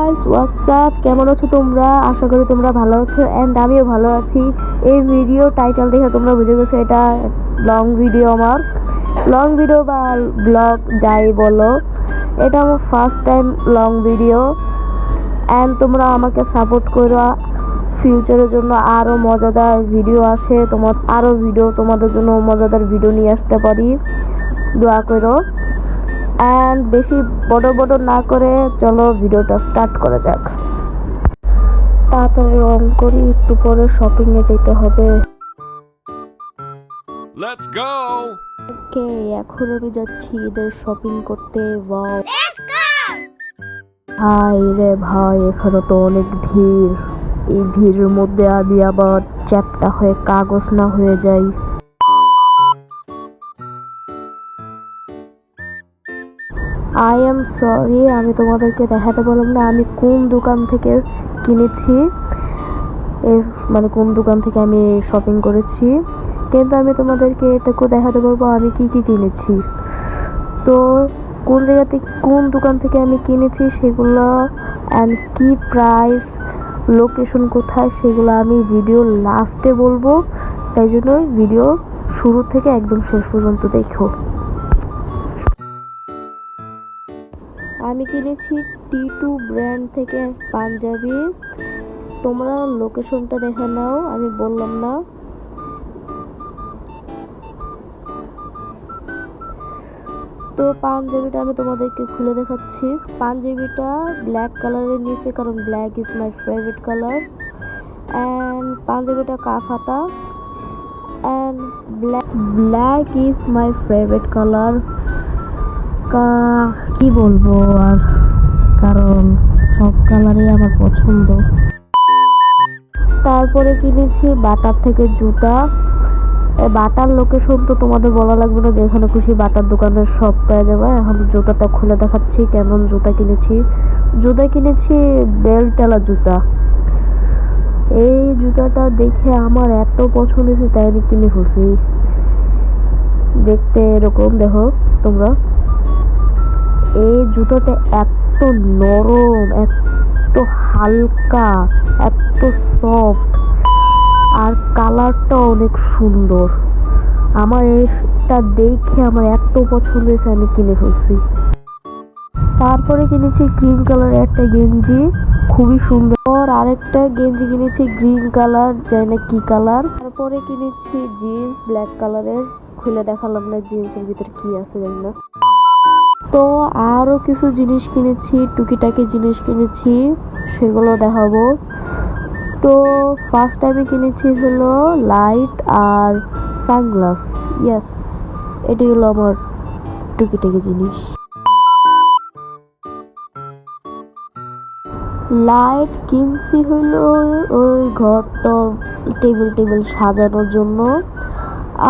Guys WhatsApp, কেমন আছো তোমরা? আশা করি তোমরা ভালো আছো অ্যান্ড আমিও ভালো আছি। এই ভিডিও টাইটেল দেখে তোমরা বুঝে গেছো এটা লং ভিডিও। আমার লং ভিডিও বা ব্লগ যাই বলো, এটা আমার first time long video and তোমরা আমাকে সাপোর্ট করো। ফিউচারের জন্য আরও মজাদার ভিডিও আসে, তোমাদের জন্য মজাদার ভিডিও নিয়ে আসতে পারি, দোয়া করো। অ্যান্ড বেশি বড় না করে চলো ভিডিওটা স্টার্ট করা যাক। তাড়াতাড়ি রং করি, একটু পরে শপিংয়ে যেতে হবে। Let's go! ওকে, এখন আমি যাচ্ছি ঈদের শপিং করতে। ওয়াও, ভাই রে ভাই, এখানে তো অনেক ভিড়। এই ভিড়ের মধ্যে আমি আবার চ্যাপটা হয়ে কাগজ না হয়ে যাই। আই এম সরি, আমি তোমাদেরকে দেখাতে পারলাম না আমি কোন দোকান থেকে কিনেছি, কোন দোকান থেকে আমি শপিং করেছি, কিন্তু আমি তোমাদেরকে এটুকু দেখাতে পারবো আমি কি কিনেছি। তো কোন জায়গা থেকে, কোন দোকান থেকে আমি কিনেছি সেগুলো অ্যান্ড কি প্রাইস, লোকেশন কোথায়, সেগুলো আমি ভিডিও লাস্টে বলবো। তাই জন্য ভিডিও শুরু থেকে একদম শেষ পর্যন্ত দেখো। আমি কিনেছি T2 ব্র্যান্ড থেকে পাঞ্জাবি। তোমরা লোকেশনটা দেখে নাও, আমি বললাম না। তো পাঞ্জাবিটা আমি তোমাদেরকে খুলে দেখাচ্ছি। পাঞ্জাবিটা ব্ল্যাক কালারের নিচে, কারণ black is my favourite colour. And পাঞ্জাবিটা কাফ হাতা and black is my favourite colour. কি বলবো আর, কারণ সব কালারই আমার পছন্দ। তারপরে কিনেছি বাটার থেকে জুতা। বাটার লোকেশন তো তোমাদের বলা লাগবে না, যেখানে খুশি বাটার দোকানের সব পেয়ে যাবে। এখন জুতাটা খুলে দেখাচ্ছি কেমন জুতা কিনেছি বেলটালা জুতা। এই জুতাটা দেখে আমার এত পছন্দ হয়েছে তাই আমি কিনে ফেলছি। দেখতে এরকম, দেখো তোমরা। এই জুতোটা এত নরম, এত হালকা, এত সফট, আর কালারটা অনেক সুন্দর। আমার এটা দেখে আমার এত পছন্দ হয়েছে আমি কিনে ফেলছি। তারপরে কিনেছি ক্রিম কালারের একটা গেঞ্জি, খুবই সুন্দর। আরেকটা গেঞ্জি কিনেছি গ্রিন কালার, জানি না কি কালার। তারপরে কিনেছি জিন্স ব্ল্যাক কালারের, খুলে দেখালাম না জিন্সের ভিতরে কি আছে জানি না। তো আরও কিছু জিনিস কিনেছি, টুকিটাকি জিনিস কিনেছি, সেগুলো দেখাবো। তো ফার্স্ট টাইমে কিনেছি হলো লাইট আর সানগ্লাস। ইয়েস, এটি হলো আমার টুকিটাকি জিনিস। লাইট কিনছি হলো ওই ঘরটা টেবিল সাজানোর জন্য।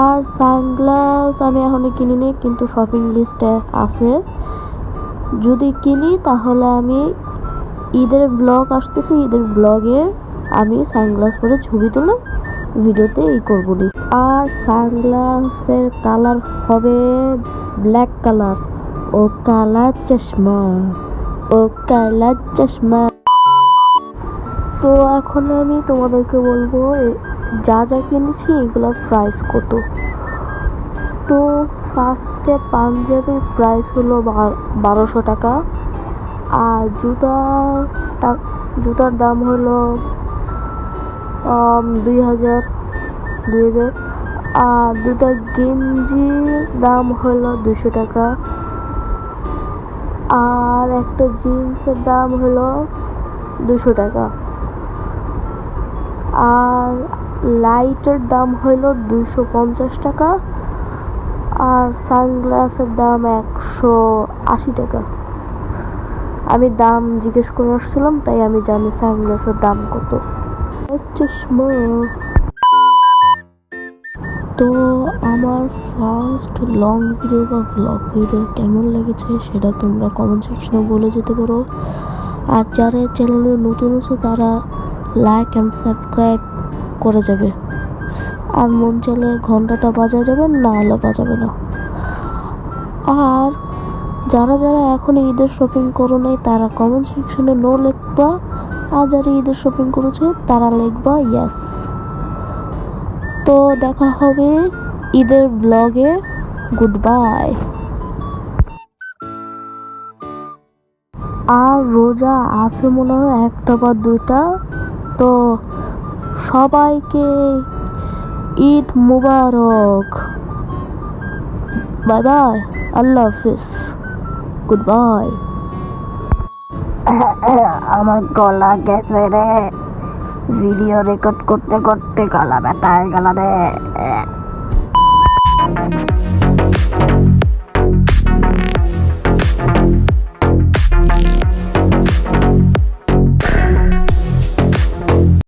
আর সানগ্লাস আমি এখনো কিনিনি, কিন্তু শপিং লিস্টে আছে। যদি কিনি তাহলে আমি ঈদের ব্লগ আসতেছে, ঈদের ব্লগে আমি সানগ্লাস পরে ছবি তুলে ভিডিওতে করবো নি। আর সানগ্লাসের কালার হবে ব্ল্যাক কালার। ও কালা চশমা। তো এখন আমি তোমাদেরকে বলবো যা কিনেছি এগুলোর প্রাইস কত। তো ফার্স্টে পাঞ্জাবির প্রাইস হলো 1200 টাকা। আর জুতার দাম হলো 2000। আর দুটা গেঞ্জির দাম হলো 200 টাকা। আর একটা জিন্সের দাম হলো 200 টাকা। আর লাইটের দাম হলো 250 টাকা। আর সানগ্লাসের দাম 180 টাকা। আমি দাম জিজ্ঞেস করে আসছিলাম, তাই আমি জানি সানগ্লাসের দাম কত। চশমা। তো আমার ফার্স্ট লং ভিডিও বা ব্লগ ভিডিও কেমন লেগেছে সেটা তোমরা কমেন্ট সেকশনে বলে যেতে পারো। আর যারা চ্যানেলে নতুন আছে তারা লাইক অ্যান্ড সাবস্ক্রাইব করে যাবে। আর মন চাইলে ঘন্টাটা বাজা যাবে, না হলে বাজাবে না। আর যারা যারা এখন ঈদের শপিং করো নাই তারা কমেন্ট সেকশনে নো লিখবা, আর যারা ঈদের শপিং করেছো তারা লিখবা ইয়েস। তো দেখা হবে ঈদের ব্লগে। Good bye. আর রোজা আছে মনে হয় 1টা বা 2টা। তো সবাইকে ঈদ মুবারক। বাই বাই, আল্লাহ হাফিজ, গুড বাই। আমার গলা গেছে রে, ভিডিও রেকর্ড করতে করতে গলা ব্যথা হয়ে গেল রে।